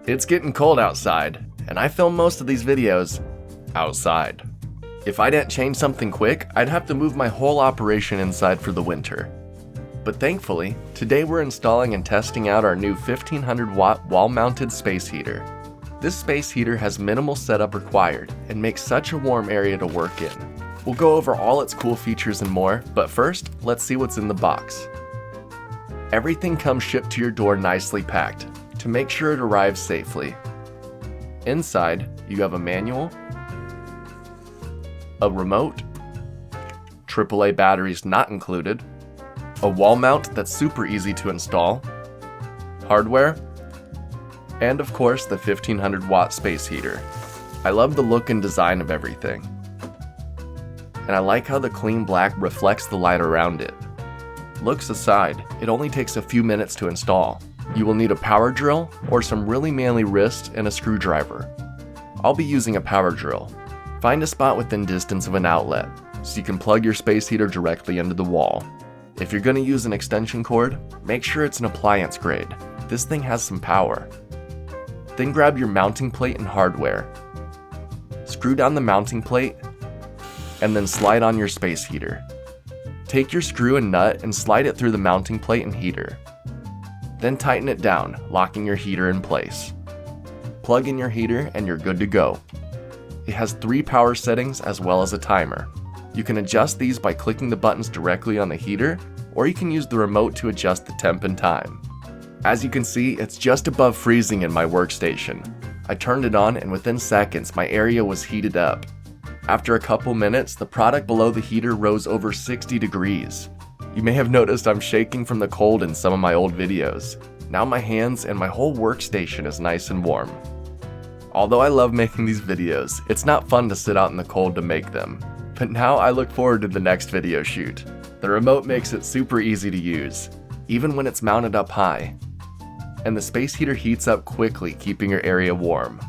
It's getting cold outside, and I film most of these videos outside. If I didn't change something quick, I'd have to move my whole operation inside for the winter. But thankfully, today we're installing and testing out our new 1500 watt wall-mounted space heater. This space heater has minimal setup required and makes such a warm area to work in. We'll go over all its cool features and more, but first, let's see what's in the box. Everything comes shipped to your door nicely packed to make sure it arrives safely. Inside, you have a manual, a remote, AAA batteries not included, a wall mount that's super easy to install, hardware, and of course the 1500 watt space heater. I love the look and design of everything. And I like how the clean black reflects the light around it. Looks aside, it only takes a few minutes to install. You will need a power drill or some really manly wrist and a screwdriver. I'll be using a power drill. Find a spot within distance of an outlet so you can plug your space heater directly into the wall. If you're going to use an extension cord, make sure it's an appliance grade. This thing has some power. Then grab your mounting plate and hardware. Screw down the mounting plate and then slide on your space heater. Take your screw and nut and slide it through the mounting plate and heater. Then tighten it down, locking your heater in place. Plug in your heater and you're good to go. It has 3 power settings as well as a timer. You can adjust these by clicking the buttons directly on the heater, or you can use the remote to adjust the temp and time. As you can see, it's just above freezing in my workstation. I turned it on and within seconds my area was heated up. After a couple minutes, the product below the heater rose over 60 degrees. You may have noticed I'm shaking from the cold in some of my old videos. Now my hands and my whole workstation is nice and warm. Although I love making these videos, it's not fun to sit out in the cold to make them. But now I look forward to the next video shoot. The remote makes it super easy to use, even when it's mounted up high. And the space heater heats up quickly, keeping your area warm.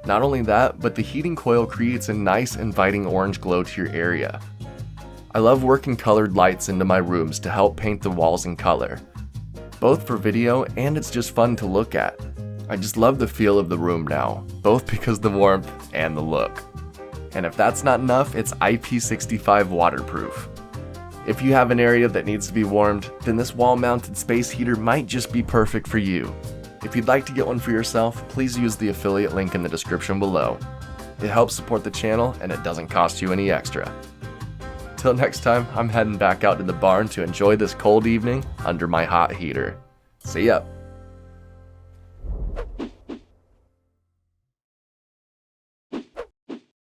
Not only that, but the heating coil creates a nice inviting orange glow to your area. I love working colored lights into my rooms to help paint the walls in color, both for video and it's just fun to look at. I just love the feel of the room now, both because of the warmth and the look. And if that's not enough, it's Ip65 Waterproof. If you have an area that needs to be warmed, then this wall-mounted space heater might just be perfect for you. If you'd like to get one for yourself, please use the affiliate link in the description below. It helps support the channel and it doesn't cost you any extra. Till next time, I'm heading back out to the barn to enjoy this cold evening under my hot heater. See ya!